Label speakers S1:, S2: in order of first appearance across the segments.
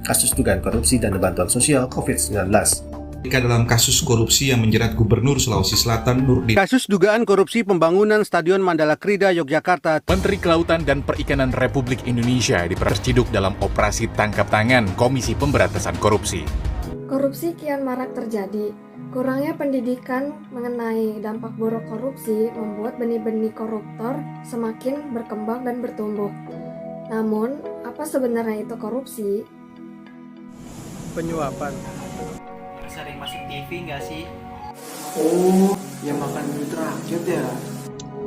S1: kasus dugaan korupsi dana bantuan sosial COVID-19.
S2: Dalam kasus korupsi yang menjerat Gubernur Sulawesi Selatan Nurdin.
S3: Kasus dugaan korupsi pembangunan Stadion Mandala Krida Yogyakarta.
S4: Menteri Kelautan dan Perikanan Republik Indonesia diperciduk dalam operasi tangkap tangan Komisi Pemberantasan Korupsi.
S5: Korupsi kian marak terjadi. Kurangnya pendidikan mengenai dampak buruk korupsi membuat benih-benih koruptor semakin berkembang dan bertumbuh. Namun, apa sebenarnya itu korupsi?
S6: Penyuapan.
S7: Sering masuk TV nggak sih?
S6: Oh, yang makan duit rakyat ya?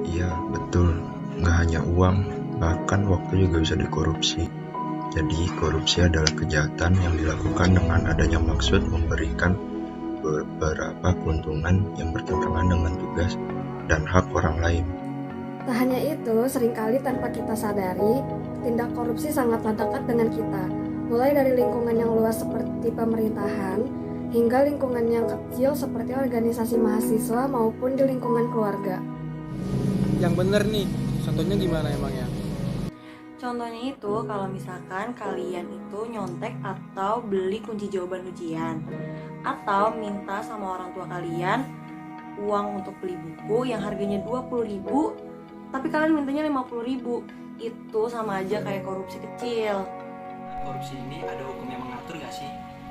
S8: Iya, betul. Nggak hanya uang, bahkan waktu juga bisa dikorupsi. Jadi, korupsi adalah kejahatan yang dilakukan dengan adanya maksud memberikan beberapa keuntungan yang bertentangan dengan tugas dan hak orang lain.
S5: Tak hanya itu, seringkali tanpa kita sadari, tindak korupsi sangatlah dekat dengan kita. Mulai dari lingkungan yang luas seperti pemerintahan, hingga lingkungan yang kecil seperti organisasi mahasiswa maupun di lingkungan keluarga.
S6: Yang bener nih, contohnya gimana emangnya?
S9: Contohnya itu kalau misalkan kalian itu nyontek atau beli kunci jawaban ujian, atau minta sama orang tua kalian uang untuk beli buku yang harganya 20.000 tapi kalian mintanya 50.000. Itu sama aja kayak korupsi kecil.
S7: Korupsi ini ada hukum yang mengatur nggak sih?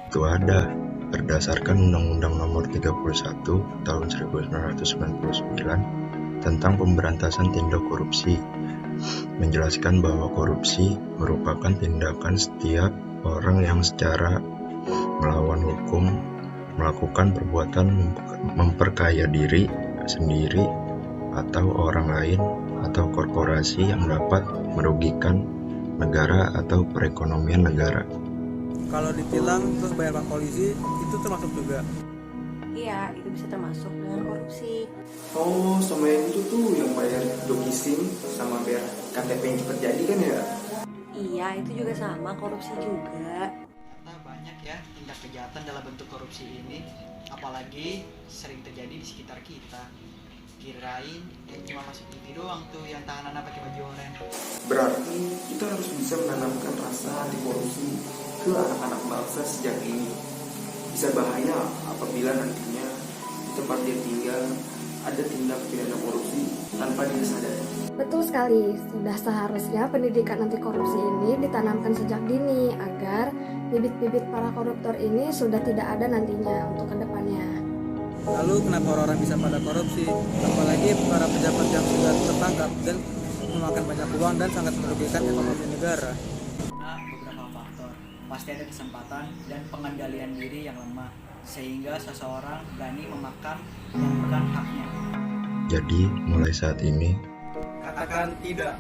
S8: Itu ada. Berdasarkan Undang-Undang Nomor 31 Tahun 1999 tentang pemberantasan tindak korupsi, menjelaskan bahwa korupsi merupakan tindakan setiap orang yang secara melawan hukum melakukan perbuatan memperkaya diri sendiri atau orang lain atau korporasi yang dapat merugikan negara atau perekonomian negara.
S6: Kalau ditilang terus bayar pak polisi, itu termasuk juga?
S9: Iya, itu bisa termasuk dengan korupsi.
S10: Oh, sama yang itu tuh yang bayar dogisim sama bayar KTP yang cepat jadi kan ya?
S9: Iya, itu juga sama, korupsi juga.
S7: Ternyata banyak ya tindak kejahatan dalam bentuk korupsi ini, apalagi sering terjadi di sekitar kita. Kirain cuma masuk TV doang tuh yang tahanan pakai baju oranye.
S10: Berarti kita harus bisa menanamkan rasa anti korupsi ke anak-anak bangsa sejak ini. Bisa bahaya apabila nantinya di tempat dia tinggal ada tindak pidana korupsi tanpa dia sadari.
S5: Betul sekali, sudah seharusnya pendidikan anti korupsi ini ditanamkan sejak dini agar bibit-bibit para koruptor ini sudah tidak ada nantinya untuk kedepannya.
S6: Lalu kenapa orang-orang bisa pada korupsi? Apalagi para pejabat yang sudah tertangkap dan memakan banyak uang dan sangat merugikan ekonomi negara.
S7: Nah, beberapa faktor. Pasti ada kesempatan dan pengendalian diri yang lemah, sehingga seseorang berani memakan yang bukan haknya.
S8: Jadi, mulai saat ini,
S6: Katakan tidak.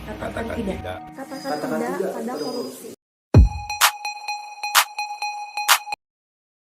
S5: Katakan tidak pada korupsi.